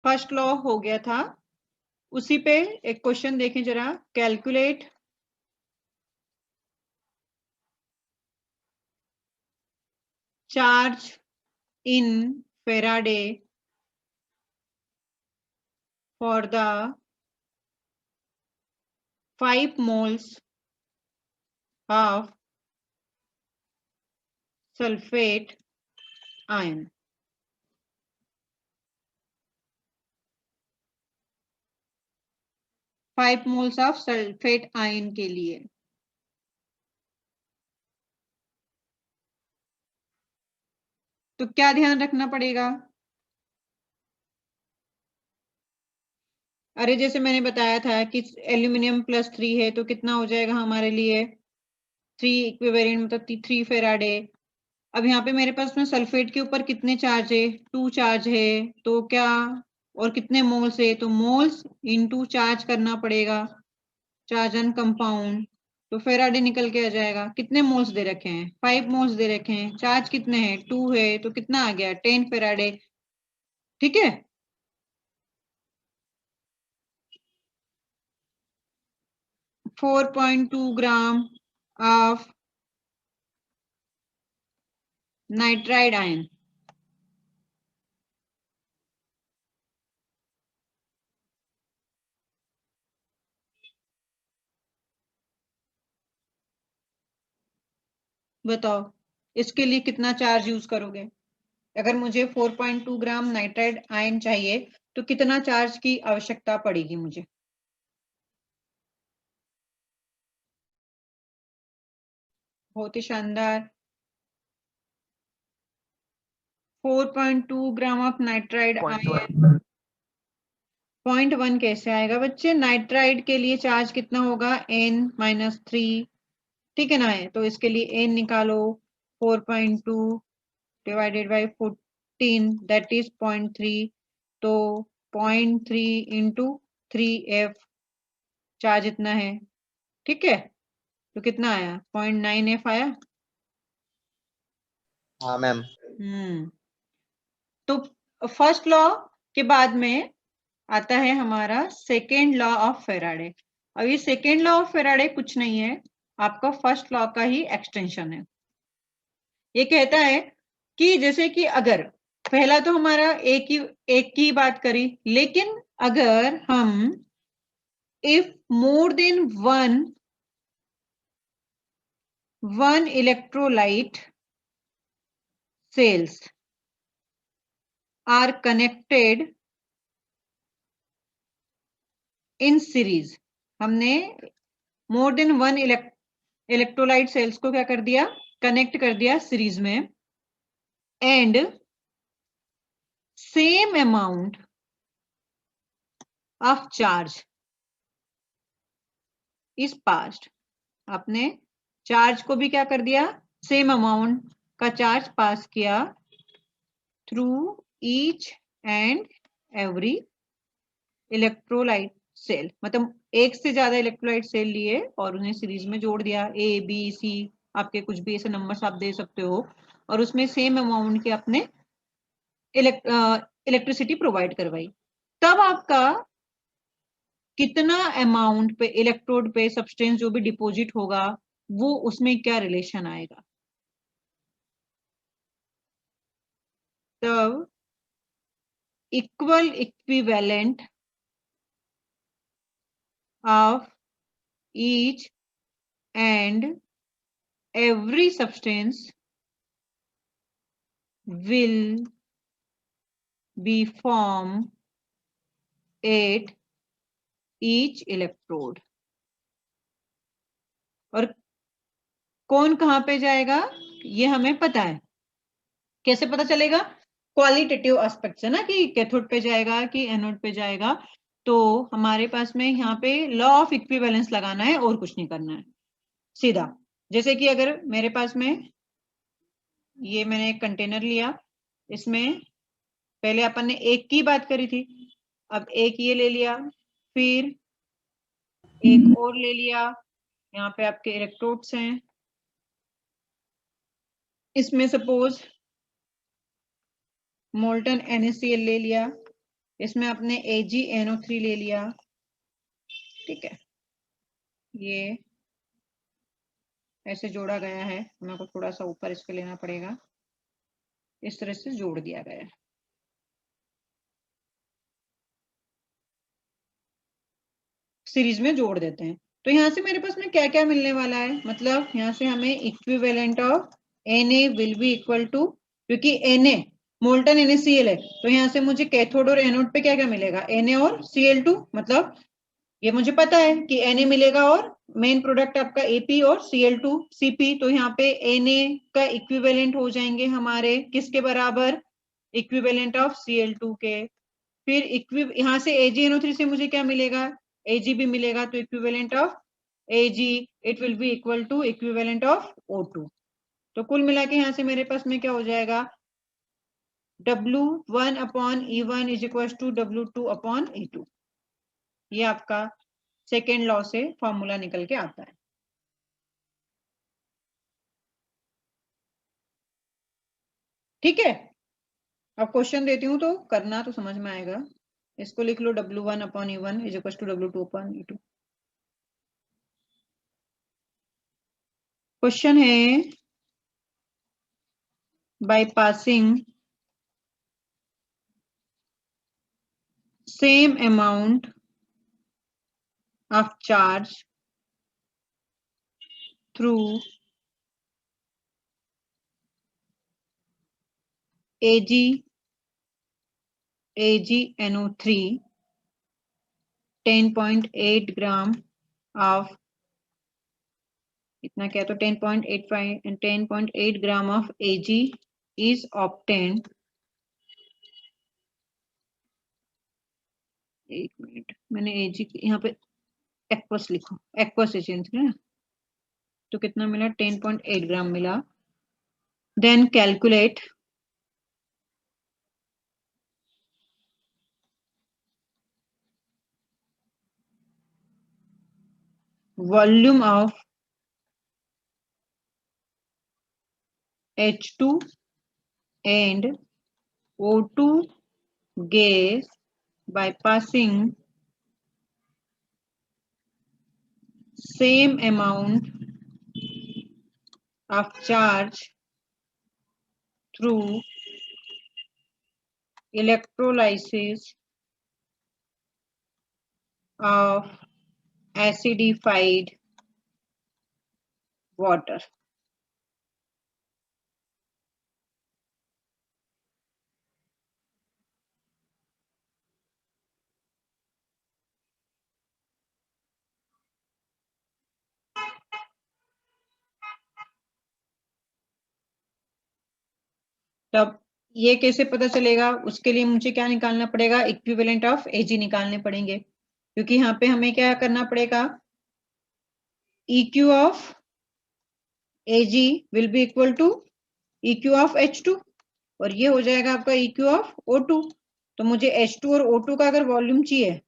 First law हो गया था, उसी पे एक क्वेश्चन देखें जरा। Calculate charge in Faraday for the 5 moles of sulfate ion। 5 moles of sulfate ion के लिए तो क्या ध्यान रखना पड़ेगा? अरे जैसे मैंने बताया था कि एल्यूमिनियम +3 है तो कितना हो जाएगा हमारे लिए 3 इक्विवेलेंट मतलब 3 फेराडे। अब यहाँ पे मेरे पास में सल्फेट के ऊपर कितने चार्ज है 2 चार्ज है, तो क्या और कितने मोल्स है तो मोल्स इनटू चार्ज करना पड़ेगा, चार्ज एंड कंपाउंड। तो फेराडे निकल के आ जाएगा। कितने मोल्स दे रखे हैं 5 मोल्स दे रखे हैं, चार्ज कितने हैं 2 है तो कितना आ गया 10 फेराडे। ठीक है, 4.2 ग्राम ऑफ नाइट्राइड आयन। बताओ इसके लिए कितना चार्ज यूज करोगे? अगर मुझे 4.2 ग्राम नाइट्राइड आयन चाहिए तो कितना चार्ज की आवश्यकता पड़ेगी मुझे? बहुत ही शानदार। 4.2 ग्राम ऑफ नाइट्राइड आयन। 0.1 कैसे आएगा बच्चे? नाइट्राइड के लिए चार्ज कितना होगा N-3। ठीक है ना, है तो इसके लिए N निकालो 4.2 डिवाइडेड बाई 14 दैट इज 0.3। तो 0.3 इंटू 3F चार्ज इतना है। ठीक है, तो कितना आया 0.9F आया। हाँ मैम। तो फर्स्ट लॉ के बाद में आता है हमारा सेकेंड लॉ ऑफ फेराडे। अब ये सेकेंड लॉ ऑफ फेराडे कुछ नहीं है, आपका फर्स्ट लॉ का ही एक्सटेंशन है। ये कहता है कि जैसे कि अगर पहला तो हमारा एक की बात करी, लेकिन अगर हम if more than one electrolyte cells are connected in series, हमने more than one electrolyte cells को क्या कर दिया कनेक्ट कर दिया सीरीज में, and same amount of charge is passed. आपने चार्ज को भी क्या कर दिया सेम अमाउंट का चार्ज पास किया through each and every electrolyte cell, मतलब एक से ज्यादा इलेक्ट्रोलाइट सेल लिए और उन्हें सीरीज में जोड़ दिया A B C, आपके कुछ भी ऐसे नंबर्स आप दे सकते हो, और उसमें सेम अमाउंट के अपने इलेक्ट्रिसिटी प्रोवाइड करवाई। तब आपका कितना अमाउंट पे इलेक्ट्रोड पे सब्सटेंस जो भी डिपॉजिट होगा वो उसमें क्या रिलेशन आएगा? तब equal equivalent of each and every substance will be formed at each electrode। और कौन कहां पे जाएगा ये हमें पता है। कैसे पता चलेगा? क्वालिटेटिव एस्पेक्ट से ना, कि कैथोड पे जाएगा कि एनोड पे जाएगा। तो हमारे पास में यहाँ पे लॉ ऑफ इक्विवेलेंस लगाना है और कुछ नहीं करना है सीधा। जैसे कि अगर मेरे पास में ये मैंने एक कंटेनर लिया, इसमें पहले अपन ने एक की बात करी थी, अब एक ये ले लिया, फिर एक और ले लिया, यहाँ पे आपके इलेक्ट्रोड्स हैं, इसमें सपोज मोल्टन NaCl ले लिया, इसमें आपने AgNO3 ले लिया, ठीक है, ये ऐसे जोड़ा गया है, मेरे को थोड़ा सा ऊपर इसके लेना पड़ेगा, इस तरह से जोड़ दिया गया है। सीरीज में जोड़ देते हैं, तो यहाँ से मेरे पास में क्या क्या मिलने वाला है, मतलब यहाँ से हमें equivalent of Na will be equal to, क्योंकि Na मोल्टन NaCl है, तो यहाँ से मुझे कैथोड और एनोड पे क्या क्या मिलेगा, Na और Cl2, मतलब ये मुझे पता है कि Na मिलेगा और मेन प्रोडक्ट आपका AP और Cl2 Cp, तो यहाँ पे Na का इक्विवेलेंट हो जाएंगे हमारे किसके बराबर, इक्विवेलेंट ऑफ Cl2 के। फिर यहाँ से AgNO3 से मुझे क्या मिलेगा, Ag भी मिलेगा, तो equivalent of Ag it will be equal to equivalent of O2। तो कुल मिला के यहाँ से मेरे पास में क्या हो जाएगा, W1 upon E1 is equal to W2 upon E2। ये आपका सेकेंड लॉ से फॉर्मूला निकल के आता है। ठीक है, अब क्वेश्चन देती हूँ तो करना तो समझ में आएगा। इसको लिख लो, W1 upon E1 is equal to W2 upon E2। Question है, by passing same amount of charge through AgNO3 10.8 gram of, इतना क्या, तो 10.8 gram of Ag is obtained, एक मिनट, मैंने Ag यहाँ पे एक्वस लिखो, एक्वस एजेंट है, तो कितना मिला, 10.8 ग्राम मिला। Then calculate volume of H2 and O2 gas by passing same amount of charge through electrolysis of acidified water। तब ये कैसे पता चलेगा, उसके लिए मुझे क्या निकालना पड़ेगा, इक्विवेलेंट ऑफ Ag निकालने पड़ेंगे, क्योंकि यहाँ पे हमें क्या करना पड़ेगा, EQ of Ag will be equal to EQ of H2, और ये हो जाएगा आपका EQ ऑफ O2। तो मुझे H2 और O2 का अगर वॉल्यूम चाहिए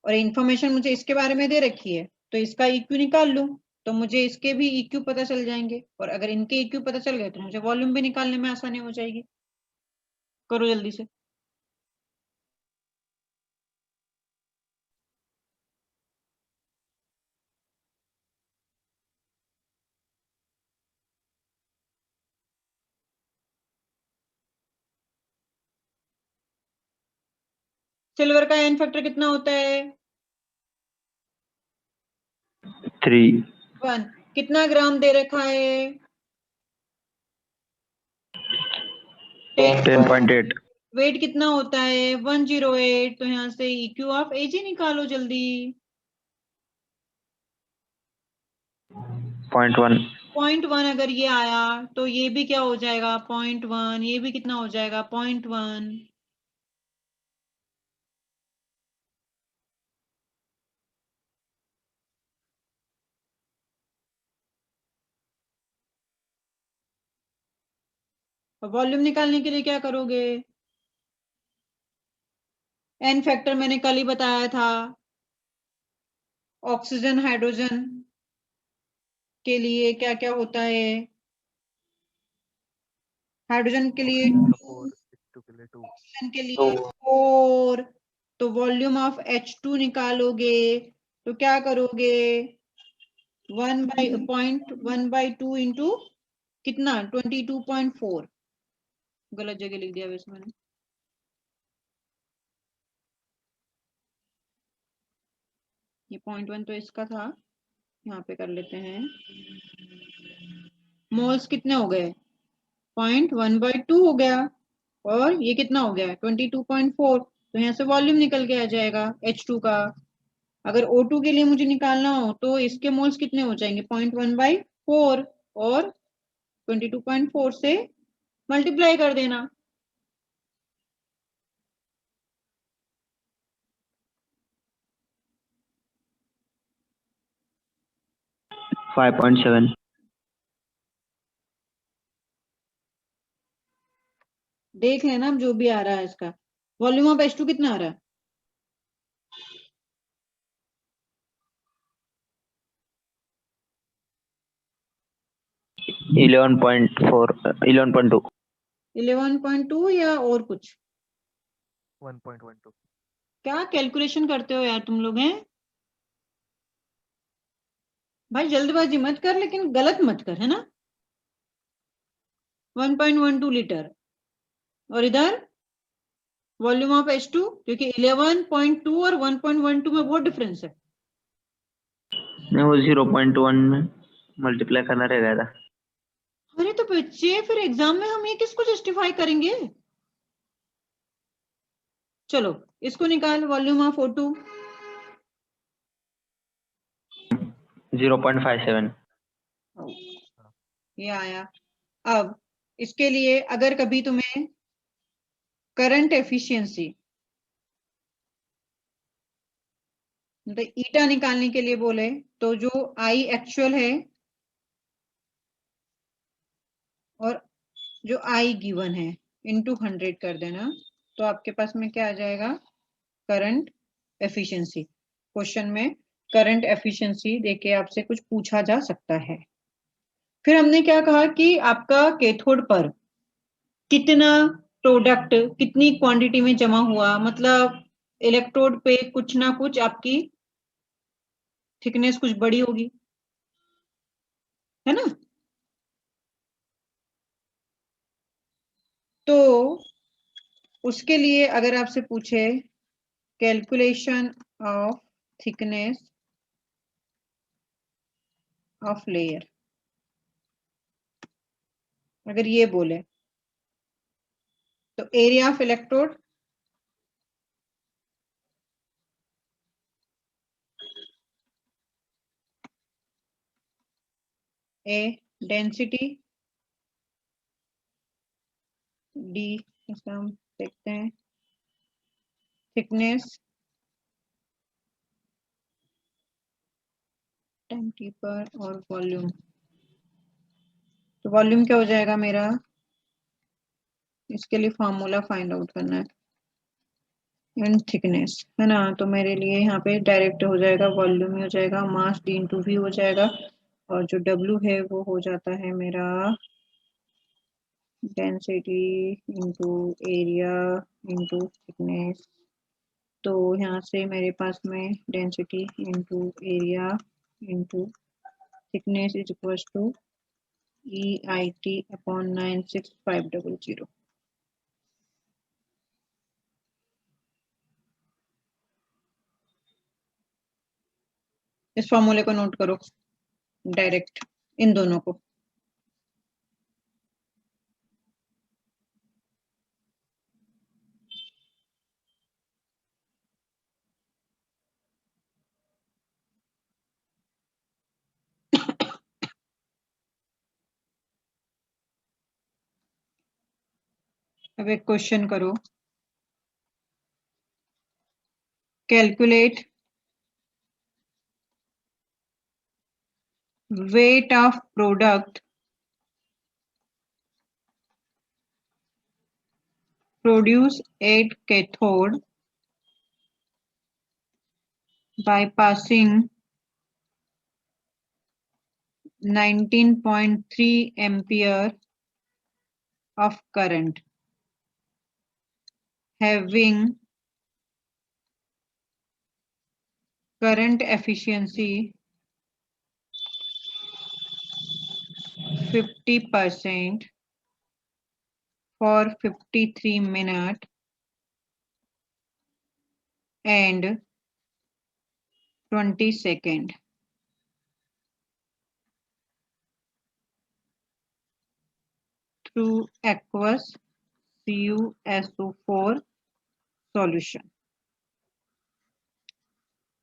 और इंफॉर्मेशन मुझे इसके बारे में दे रखी है, तो इसका EQ निकाल लूं, तो मुझे इसके भी EQ पता चल जाएंगे, और अगर इनके EQ पता चल गए तो मुझे वॉल्यूम भी निकालने में आसानी हो जाएगी। करो जल्दी से। सिल्वर का एन फैक्टर कितना होता है, 3। 1। कितना ग्राम दे रखा है, 10.8। वेट कितना होता है, 108। तो यहाँ से EQ ऑफ Ag निकालो जल्दी। 0.1। 0.1 अगर ये आया तो ये भी क्या हो जाएगा, 0.1, ये भी कितना हो जाएगा, 0.1। वॉल्यूम निकालने के लिए क्या करोगे, एन फैक्टर मैंने कल ही बताया था, ऑक्सीजन हाइड्रोजन के लिए क्या क्या होता है, हाइड्रोजन के लिए 2, के लिए 4, तो वॉल्यूम ऑफ H2 निकालोगे तो क्या करोगे 1/2 इंटू कितना 22.4, गलत जगह लिख दिया वैसे मैंने, ये 0.1 तो इसका था, यहाँ पे कर लेते हैं। मोल्स कितने हो गए 0.1/2 हो गया, और ये कितना हो गया 22.4, तो यहाँ से वॉल्यूम निकल के आ जाएगा H2 का। अगर O2 के लिए मुझे निकालना हो तो इसके मोल्स कितने हो जाएंगे 0.1/4, और 22.4 से मल्टीप्लाई कर देना। फाइव 5.7 देख लेना अब जो भी आ रहा है इसका। वॉल्यूम ऑफ H2 कितना आ रहा है 11.2 11.2 या और कुछ 1.12 क्या कैलकुलेशन करते हो यार तुम लोग हैं भाई, जल्दबाजी मत कर लेकिन गलत मत कर, है ना। 1.12 लीटर, और इधर वॉल्यूम ऑफ H2, क्योंकि 11.2 और 1.12 में बहुत डिफरेंस है। नहीं, वो 0.1 में मल्टीप्लाई करना रहेगा था। अरे तो बच्चे फिर एग्जाम में हम ये किसको जस्टिफाई करेंगे। चलो इसको निकाल, वॉल्यूम ऑफ O2 0.57 ये आया। अब इसके लिए अगर कभी तुम्हें करंट एफिशिएंसी मतलब ईटा निकालने के लिए बोले, तो जो आई एक्चुअल है और जो आई गिवन है इनटू 100 कर देना, तो आपके पास में क्या आ जाएगा करंट एफिशिएंसी। क्वेश्चन में करंट एफिशिएंसी देके आपसे कुछ पूछा जा सकता है। फिर हमने क्या कहा कि आपका कैथोड पर कितना प्रोडक्ट कितनी क्वांटिटी में जमा हुआ, मतलब इलेक्ट्रोड पे कुछ ना कुछ आपकी थिकनेस कुछ बड़ी होगी, है ना। तो उसके लिए अगर आपसे पूछे calculation of thickness of layer, अगर ये बोले तो area of electrode A, density D, इसका हम देखते हैं थिकनेस टाइम टी पर, और वॉल्यूम। तो वॉल्यूम क्या हो जाएगा मेरा, इसके लिए फॉर्मूला फाइंड आउट करना है एंड थिकनेस, है ना। तो मेरे लिए यहाँ पे डायरेक्ट हो जाएगा वॉल्यूम ही हो जाएगा, मास डी इंटू वी हो जाएगा, और जो डब्ल्यू है वो हो जाता है मेरा density into area into thickness. तो यहाँ से मेरे पास में density into area into thickness is equal to EIT/96500। इस फॉर्मूले को नोट करो डायरेक्ट, इन दोनों को। अब एक क्वेश्चन करो, calculate weight of product produced at cathode by passing 19.3 ampere of current having current efficiency 50% for 53 minutes and 20 seconds. Through aqueous CuSO4 solution.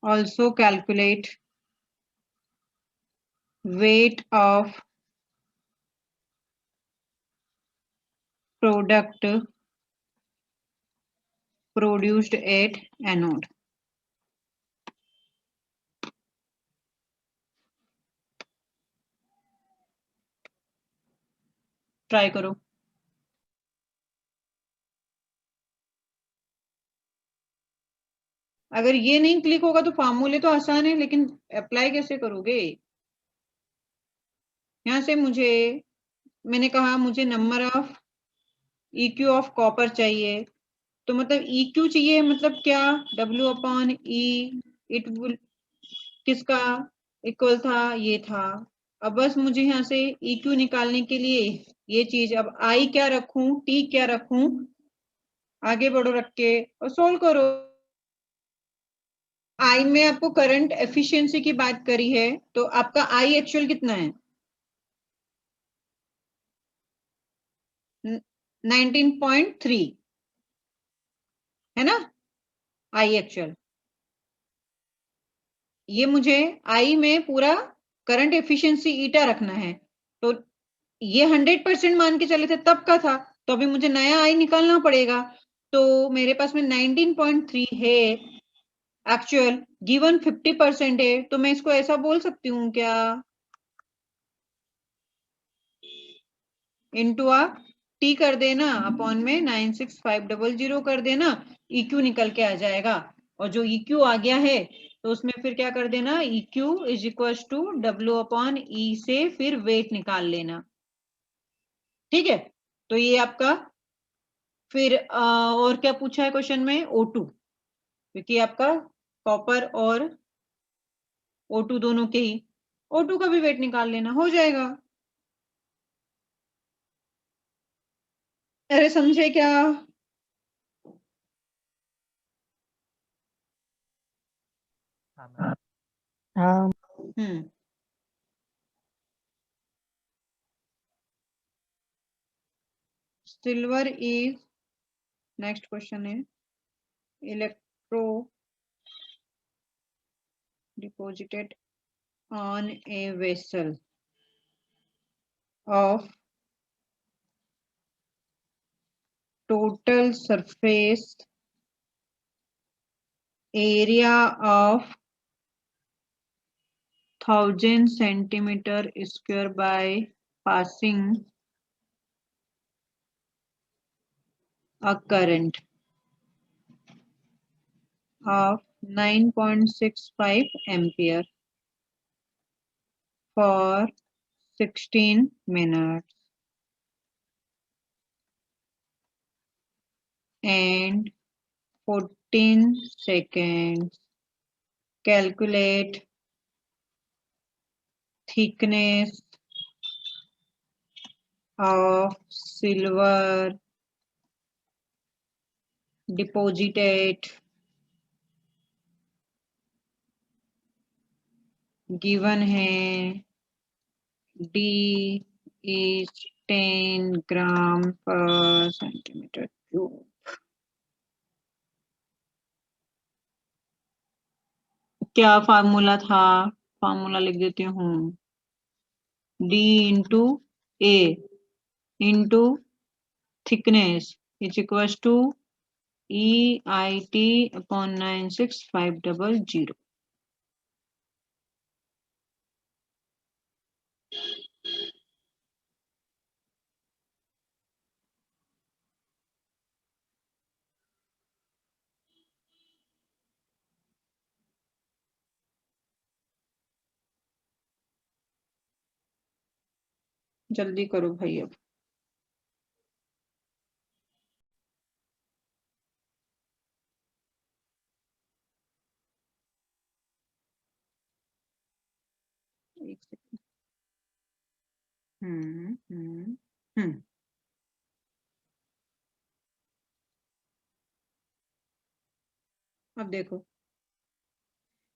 Also calculate weight of product produced at anode. Try करो। अगर ये नहीं click होगा तो फार्मूले तो आसान है, लेकिन अप्लाई कैसे करोगे? यहां से मैंने कहा मुझे number of EQ of copper चाहिए, तो मतलब EQ चाहिए, मतलब क्या? W/E इट विल किसका इक्वल था? ये था। अब बस मुझे यहाँ से EQ निकालने के लिए ये चीज, अब I क्या रखूं, T क्या रखूं? आगे बढ़ो रख के और सोल्व करो। I में आपको करंट एफिशिएंसी की बात करी है, तो आपका I एक्चुअल कितना है? 19.3 है ना I एक्चुअल। ये मुझे I में पूरा करंट एफिशिएंसी ईटा रखना है, तो ये 100% मान के चले थे तब का था, तो अभी मुझे नया I निकालना पड़ेगा। तो मेरे पास में 19.3 है एक्चुअल, गिवन 50% है, तो मैं इसको ऐसा बोल सकती हूँ क्या? इनटू टी कर देना अपॉन में 96500 कर देना, EQ निकल के आ जाएगा। और जो EQ आ गया है तो उसमें फिर क्या कर देना, EQ is equal to W/E से फिर वेट निकाल लेना। ठीक है, तो ये आपका फिर और क्या पूछा है क्वेश्चन में? O2, क्योंकि आपका कॉपर और O2 दोनों के ही, O2 का भी वेट निकाल लेना, हो जाएगा। अरे समझे क्या? हाँ मैम। हाँ सिल्वर इज, नेक्स्ट क्वेश्चन है, electro deposited on a vessel of total surface area of 1000 centimeter square by passing a current of 9.65 ampere for 16 minutes and 14 seconds. Calculate thickness of silver deposited given है D is 10 gram पर centimetre cube. क्या formula था? Formula लिख देती हूँ, D into A into thickness is equal to EIT upon 96500। जल्दी करो भाई अब। हम्म। अब देखो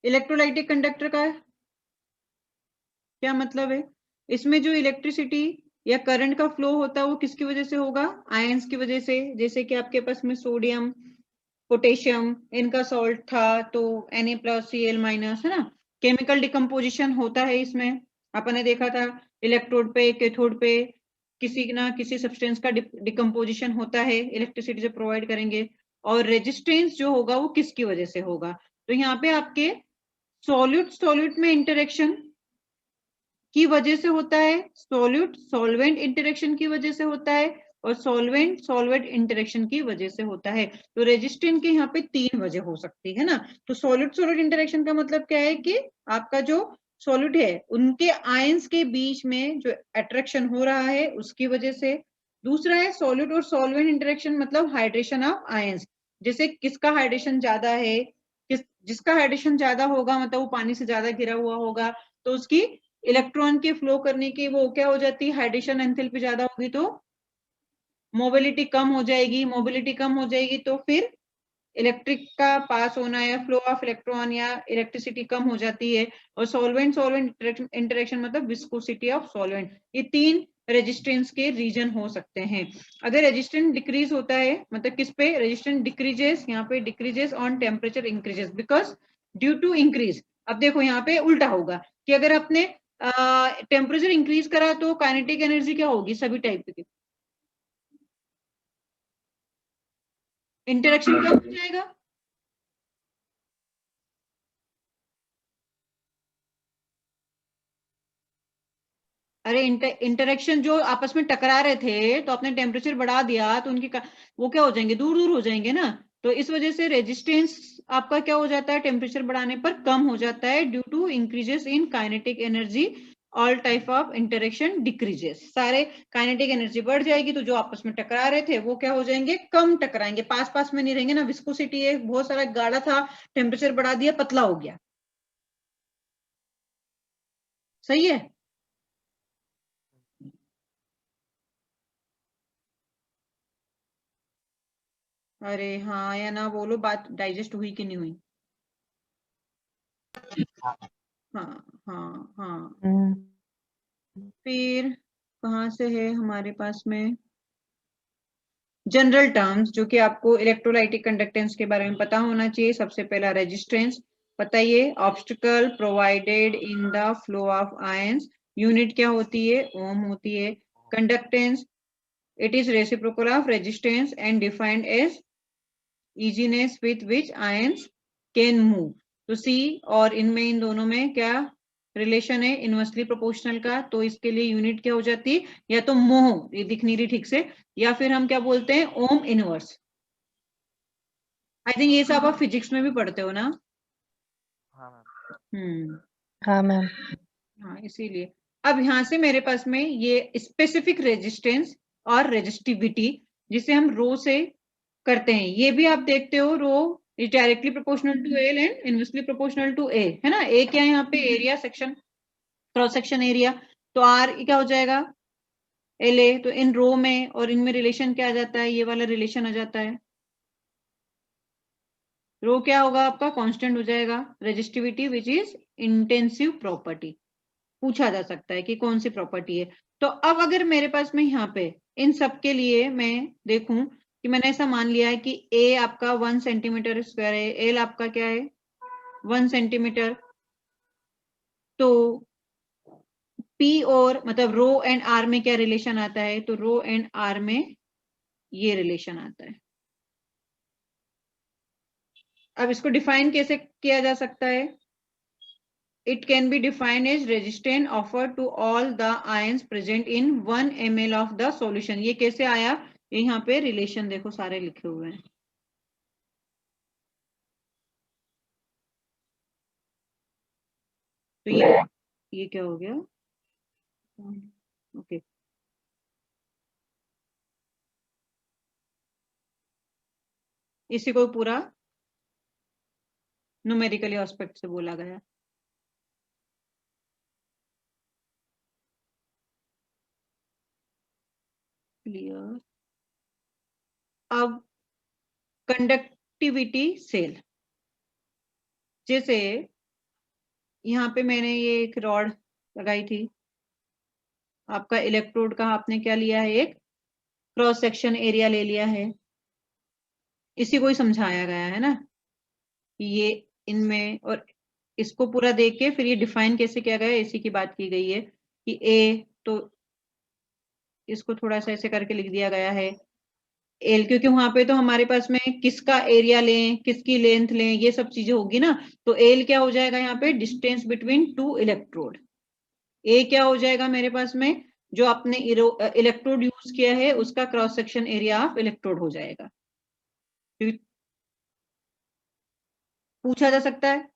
इलेक्ट्रोलाइटिक कंडक्टर का क्या मतलब है, इसमें जो इलेक्ट्रिसिटी या करंट का फ्लो होता है वो किसकी वजह से होगा, आयंस की वजह से। जैसे कि आपके पास में सोडियम पोटेशियम इनका सॉल्ट था तो Na+Cl- है ना, केमिकल डिकम्पोजिशन होता है इसमें। अपन ने देखा था इलेक्ट्रोड पे कैथोड पे किसी ना किसी सब्सटेंस का डिकम्पोजिशन होता है, इलेक्ट्रिसिटी जो प्रोवाइड करेंगे। और रेजिस्टेंस जो होगा वो किसकी वजह से होगा, तो यहाँ पे आपके सॉल्यूट सॉल्यूट में इंटरेक्शन की वजह से होता है, सॉल्यूट सॉल्वेंट इंटरेक्शन की वजह से होता है, और सॉल्वेंट सॉल्वेंट इंटरेक्शन की वजह से होता है। तो रेजिस्टेंस के यहाँ पे 3 वजह हो सकती है ना। तो सॉल्यूट सॉल्यूट इंटरेक्शन का मतलब क्या है कि आपका जो सॉल्यूट है उनके आयंस के बीच में जो अट्रैक्शन हो रहा है उसकी वजह से। दूसरा है सॉल्यूट और सॉल्वेंट इंटरेक्शन मतलब हाइड्रेशन ऑफ आयंस, जैसे किसका हाइड्रेशन ज्यादा है, जिसका हाइड्रेशन ज्यादा होगा मतलब वो पानी से ज्यादा घिरा हुआ होगा, तो उसकी इलेक्ट्रॉन के फ्लो करने की वो क्या हो जाती है, हाइड्रेशन एंथैल्पी ज्यादा होगी तो मोबिलिटी कम हो जाएगी, मोबिलिटी कम हो जाएगी तो फिर इलेक्ट्रिक का पास होना या फ्लो ऑफ इलेक्ट्रॉन या इलेक्ट्रिसिटी कम हो जाती है। और सॉल्वेंट सॉल्वेंट इंटरेक्शन मतलब विस्कोसिटी ऑफ सॉल्वेंट। ये 3 रेजिस्टेंस के रीजन हो सकते हैं। अगर रेजिस्टेंस डिक्रीज होता है मतलब किस पे, रेजिस्टेंस डिक्रीजेस, यहाँ पे decreases on temperature increases because due to increase. अब देखो यहाँ पे उल्टा होगा कि अगर आपने टेम्परेचर इंक्रीज करा तो काइनेटिक एनर्जी क्या होगी, सभी टाइप की इंटरेक्शन कम हो जाएगा। अरे इंटरेक्शन जो आपस में टकरा रहे थे तो आपने टेम्परेचर बढ़ा दिया तो उनकी वो क्या हो जाएंगे, दूर दूर हो जाएंगे ना। तो इस वजह से रेजिस्टेंस आपका क्या हो जाता है, टेम्परेचर बढ़ाने पर कम हो जाता है due to increases in kinetic energy. All type of interaction decreases, सारे काइनेटिक एनर्जी बढ़ जाएगी तो जो आपस में टकरा रहे थे वो क्या हो जाएंगे, कम टकराएंगे, पास पास में नहीं रहेंगे ना। विस्कोसिटी है बहुत सारा गाढ़ा था, टेम्परेचर बढ़ा दिया पतला हो गया। सही है। अरे हाँ या ना बोलो, बात डाइजेस्ट हुई कि नहीं हुई। हाँ हाँ हाँ। फिर कहाँ से है हमारे पास में जनरल टर्म्स जो कि आपको इलेक्ट्रोलाइटिक कंडक्टेंस के बारे में पता होना चाहिए। सबसे पहला रेजिस्टेंस बताइए, obstacle provided in the flow of ions. Unit क्या होती है, ओम होती है। Conductance, it is reciprocal of resistance and defined as easiness with which ions can move. तो सी और इनमें, इन दोनों में क्या रिलेशन है, इनवर्सली प्रोपोर्शनल का। तो इसके लिए यूनिट क्या हो जाती है, या तो मोह, ये दिख नहीं रही ठीक से, या फिर हम क्या बोलते हैं, ओम इनवर्स। आई थिंक ये सब आप फिजिक्स में भी पढ़ते हो ना। हाँ मैम। हाँ मैम। हाँ इसीलिए। अब यहाँ से मेरे पास में ये स्पेसिफिक रेजिस्टेंस और रेजिस्टिविटी जिसे हम रो से करते हैं, ये भी आप देखते हो, rho is directly proportional to L and inversely proportional to A, है ना। ए क्या है यहाँ पे, area section, cross section area. तो आर क्या हो जाएगा, एल ए। तो इन रो में और इनमें रिलेशन क्या आ जाता है, ये वाला रिलेशन आ जाता है। रो क्या होगा आपका, कांस्टेंट हो जाएगा। Resistivity which is intensive property, पूछा जा सकता है कि कौन सी प्रॉपर्टी है। तो अब अगर मेरे पास में यहाँ पे इन सब के लिए मैं देखूं कि मैंने ऐसा मान लिया है कि ए आपका 1 सेंटीमीटर स्क्वायर है, एल आपका क्या है 1 सेंटीमीटर, तो पी और मतलब रो एंड आर में क्या रिलेशन आता है, तो रो एंड आर में ये रिलेशन आता है। अब इसको डिफाइन कैसे किया जा सकता है, it can be defined as resistance offered to all the ions present in 1 ml of the solution। ये कैसे आया, यहाँ पे रिलेशन देखो सारे लिखे हुए हैं। तो ये क्या हो गया, ओके। इसी को पूरा न्यूमेरिकली एस्पेक्ट से बोला गया। अब कंडक्टिविटी सेल, जैसे यहाँ पे मैंने ये एक रॉड लगाई थी, आपका इलेक्ट्रोड का आपने क्या लिया है, एक क्रॉस सेक्शन एरिया ले लिया है, इसी को ही समझाया गया है ना, ये इनमें, और इसको पूरा देख के फिर ये डिफाइन कैसे किया गया है, इसी की बात की गई है कि ए, तो इसको थोड़ा सा ऐसे करके लिख दिया गया है एल, क्योंकि वहां पे तो हमारे पास में किसका एरिया लें, किसकी लेंथ लें, ये सब चीजें होगी ना, तो एल क्या हो जाएगा यहाँ पे, डिस्टेंस बिटवीन टू इलेक्ट्रोड। ए क्या हो जाएगा मेरे पास में, जो आपने इलेक्ट्रोड यूज किया है उसका cross section area of electrode हो जाएगा, पूछा जा सकता है।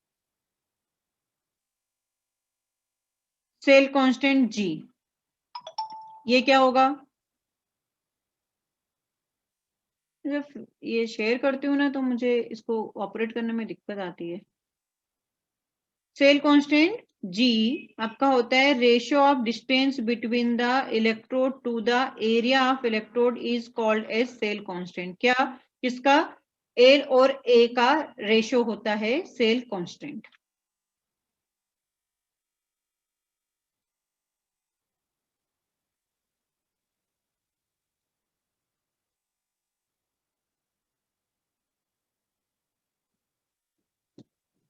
सेल कांस्टेंट जी, ये क्या होगा, जब ये शेयर करती हूँ ना तो मुझे इसको ऑपरेट करने में दिक्कत आती है। सेल कांस्टेंट जी आपका होता है ratio of distance between the electrode to the area of electrode is called as cell constant. क्या, किसका, एल और ए का रेशियो होता है सेल कांस्टेंट।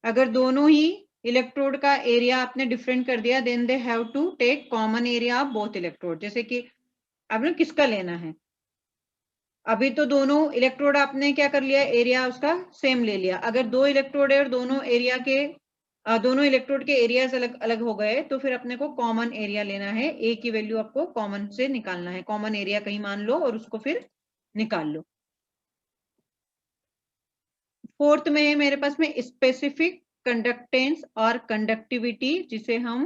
अगर दोनों ही इलेक्ट्रोड का एरिया आपने डिफरेंट कर दिया, then they have to take common area of both electrode. जैसे कि आपने किसका लेना है, अभी तो दोनों इलेक्ट्रोड आपने क्या कर लिया, एरिया उसका सेम ले लिया। अगर दो इलेक्ट्रोड है और दोनों एरिया के दोनों इलेक्ट्रोड के एरियाज अलग अलग हो गए, तो फिर अपने को कॉमन एरिया लेना है, ए की वैल्यू आपको कॉमन से निकालना है, कॉमन एरिया कहीं मान लो और उसको फिर निकाल लो। फोर्थ में है मेरे पास में स्पेसिफिक कंडक्टेंस और कंडक्टिविटी, जिसे हम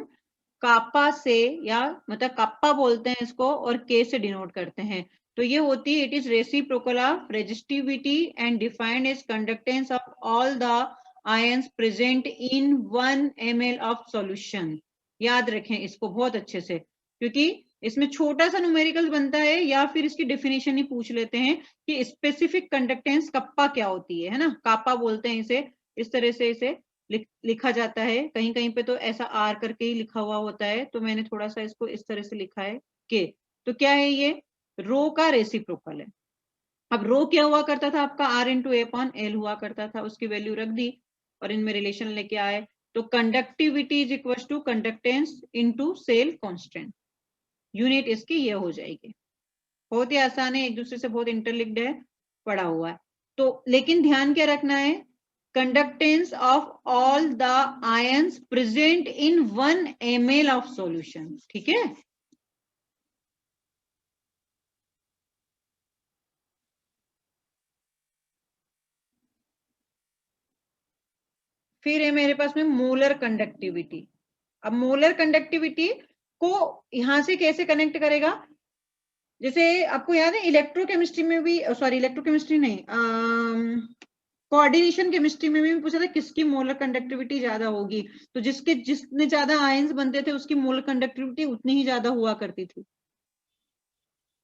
कापा से, या मतलब कापा बोलते हैं इसको, और के से डिनोट करते हैं। तो ये होती है, it is reciprocal of resistivity and defined as conductance of all the ions present in 1 ml of solution. याद रखें इसको बहुत अच्छे से, क्योंकि इसमें छोटा सा न्यूमेरिकल बनता है, या फिर इसकी डेफिनेशन ही पूछ लेते हैं कि स्पेसिफिक कंडक्टेंस कप्पा क्या होती है ना, कापा बोलते हैं इसे, इस तरह से इसे लिखा जाता है। कहीं कहीं पे तो ऐसा आर करके ही लिखा हुआ होता है, तो मैंने थोड़ा सा इसको इस तरह से लिखा है के। तो क्या है ये, रो का रेसिप्रोकल है। अब रो क्या हुआ करता था आपका, R into A upon L हुआ करता था, उसकी वैल्यू रख दी और इनमें रिलेशन लेके आए, तो conductivity is equal to conductance into cell constant, unit इसकी ये हो जाएगी। बहुत ही आसान है, एक दूसरे से बहुत इंटरलिंक्ड है, पड़ा हुआ है। तो लेकिन ध्यान क्या रखना है, conductance of all the ions present in 1 ml of solution, ठीक है। फिर है मेरे पास में मोलर कंडक्टिविटी। अब मोलर कंडक्टिविटी को यहां से कैसे कनेक्ट करेगा, जैसे आपको याद है इलेक्ट्रोकेमिस्ट्री में भी, सॉरी इलेक्ट्रोकेमिस्ट्री नहीं, कोऑर्डिनेशन केमिस्ट्री में भी पूछा था किसकी मोलर कंडक्टिविटी ज्यादा होगी, तो जितने ज्यादा आयंस बनते थे उसकी मोलर कंडक्टिविटी उतनी ही ज्यादा हुआ करती थी।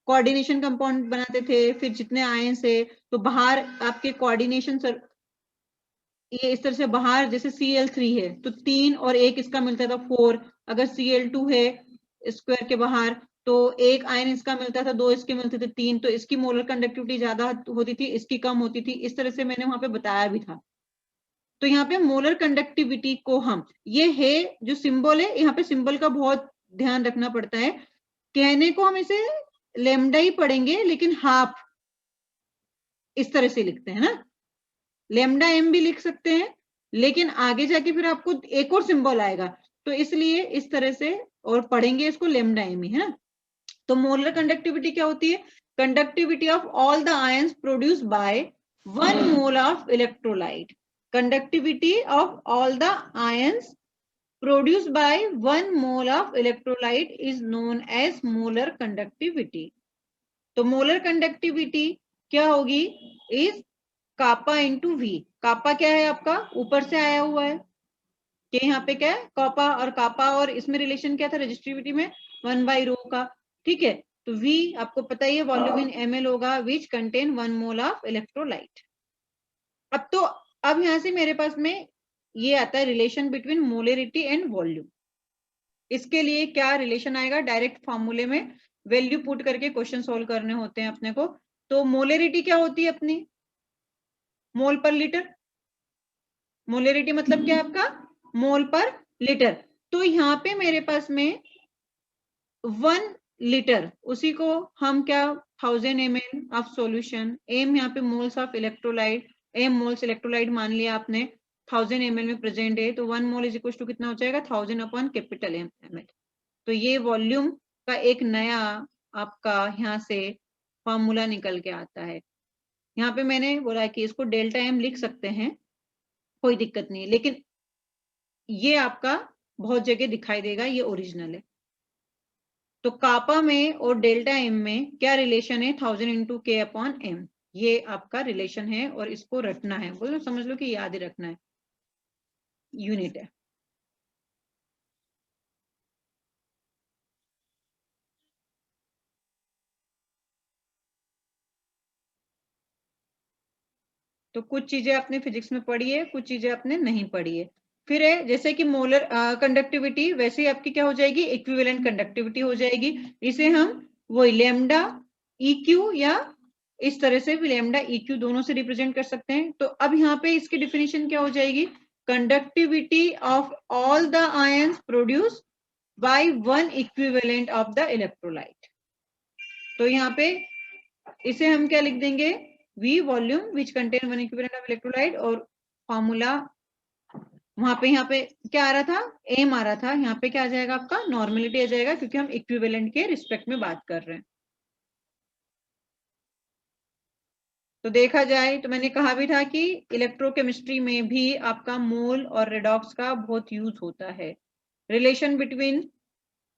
कोऑर्डिनेशन कंपाउंड बनाते थे, फिर जितने आयंस है तो बाहर आपके कोऑर्डिनेशन ये इस तरह से बाहर, जैसे Cl3 है तो 3 और 1 इसका मिलता था 4, अगर Cl2 है स्क्वायर के बाहर तो 1 आयन इसका मिलता था, 2 इसके मिलते थे 3, तो इसकी मोलर कंडक्टिविटी ज्यादा होती थी, इसकी कम होती थी, इस तरह से मैंने वहां पे बताया भी था। तो यहाँ पे मोलर कंडक्टिविटी को हम, ये है जो सिंबल है, यहाँ पे सिंबल का बहुत ध्यान रखना पड़ता है, कहने को हम इसे लेमडा ही पढ़ेंगे, लेकिन हाफ इस तरह से लिखते हैं ना, लेमडा एम भी लिख सकते हैं, लेकिन आगे जाके फिर आपको एक और सिंबल आएगा, तो इसलिए इस तरह से और पढ़ेंगे इसको लेमडा एम ही, है ना। तो मोलर कंडक्टिविटी क्या होती है, conductivity of all the ions produced by 1 mole of electrolyte, conductivity of all the ions produced by 1 mole of electrolyte is known as molar conductivity। तो मोलर कंडक्टिविटी क्या होगी, is kappa into we. कापा क्या है आपका, ऊपर से आया हुआ है कि यहाँ पे क्या है कापा, और कापा और इसमें रिलेशन क्या था रेजिस्टिविटी में, 1 बाई रो का, ठीक है। तो V आपको पता ही है वॉल्यूम इन ml होगा which contain 1 mole of electrolyte. अब यहां से मेरे पास में ये आता है relation between molarity and volume. इसके लिए क्या रिलेशन आएगा, डायरेक्ट फॉर्मूले में वैल्यू पुट करके क्वेश्चन सोल्व करने होते हैं अपने को। तो मोलरिटी क्या होती है अपनी, मोल पर लीटर। मोलरिटी मतलब क्या है आपका, मोल पर लीटर। तो यहाँ पे मेरे पास में 1 लीटर, उसी को हम क्या 1000 ml ऑफ सॉल्यूशन, एम यहाँ पे moles of electrolyte, M moles electrolyte मान लिया आपने 1000 ml में प्रेजेंट है, तो 1 मोल इज इक्वल टू कितना हो जाएगा 1000 अपॉन कैपिटल एम ml। तो ये वॉल्यूम का एक नया आपका यहाँ से फॉर्मूला निकल के आता है। यहाँ पे मैंने बोला कि इसको डेल्टा एम लिख सकते हैं, कोई दिक्कत नहीं है, लेकिन ये आपका बहुत जगह दिखाई देगा, ये ओरिजिनल है। तो कापा में और डेल्टा एम में क्या रिलेशन है, 1000 इंटू के अपॉन एम, ये आपका रिलेशन है और इसको रटना है, बोलो समझ लो कि याद ही रखना है, यूनिट है। तो कुछ चीजें आपने फिजिक्स में पढ़ी है, कुछ चीजें आपने नहीं पढ़ी है। फिर है जैसे कि मोलर कंडक्टिविटी, वैसे ही आपकी क्या हो जाएगी, इक्विवेलेंट कंडक्टिविटी हो जाएगी। इसे हम वही लैम्डा EQ या इस तरह से भी लैम्डा EQ दोनों से रिप्रेजेंट कर सकते हैं। तो अब यहाँ पे इसकी डिफिनेशन क्या हो जाएगी, conductivity of all the ions produce by one equivalent of the electrolyte. तो यहाँ पे इसे हम क्या लिख देंगे, V volume which contain 1 equivalent of electrolyte, और फॉर्मूला वहां पे यहाँ पे क्या आ रहा था, एम आ रहा था, यहाँ पे क्या आ जाएगा आपका नॉर्मेलिटी आ जाएगा, क्योंकि हम इक्विवेलेंट के रिस्पेक्ट में बात कर रहे हैं। तो देखा जाए तो मैंने कहा भी था कि इलेक्ट्रोकेमिस्ट्री में भी आपका मोल और रेडॉक्स का बहुत यूज होता है। Relation between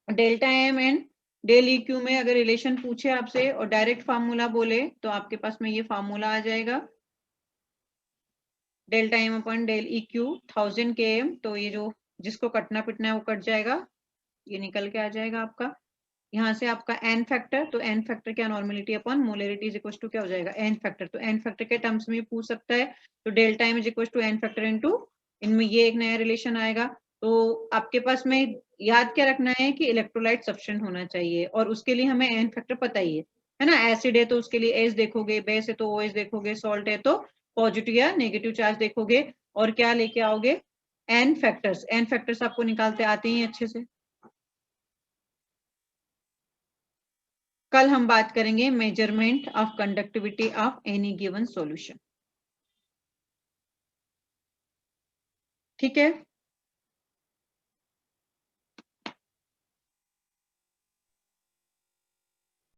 delta M and del EQ में अगर रिलेशन पूछे आपसे और डायरेक्ट फार्मूला बोले तो आपके पास में ये फार्मूला आ जाएगा, delta M upon del EQ 1000 km। तो ये जो जिसको कटना पिटना है वो कट जाएगा, ये निकल के आ जाएगा आपका यहाँ से आपका एन फैक्टर। तो एन फैक्टर क्या, normality upon molarity is equal to क्या हो जाएगा, एन फैक्टर। तो एन फैक्टर के टर्म्स में पूछ सकता है, तो delta M is equal to N factor into, इनमें ये एक नया रिलेशन आएगा। तो आपके पास में याद क्या रखना है कि इलेक्ट्रोलाइट सफिशिएंट होना चाहिए, और उसके लिए हमें एन फैक्टर पता ही है ना। एसिड है तो उसके लिए एस देखोगे, बेस है तो OH देखोगे, सॉल्ट है तो पॉजिटिव या नेगेटिव चार्ज देखोगे, और क्या लेके आओगे, एन फैक्टर्स। एन फैक्टर्स आपको निकालते आते ही अच्छे से। कल हम बात करेंगे measurement of conductivity of any given solution, ठीक है।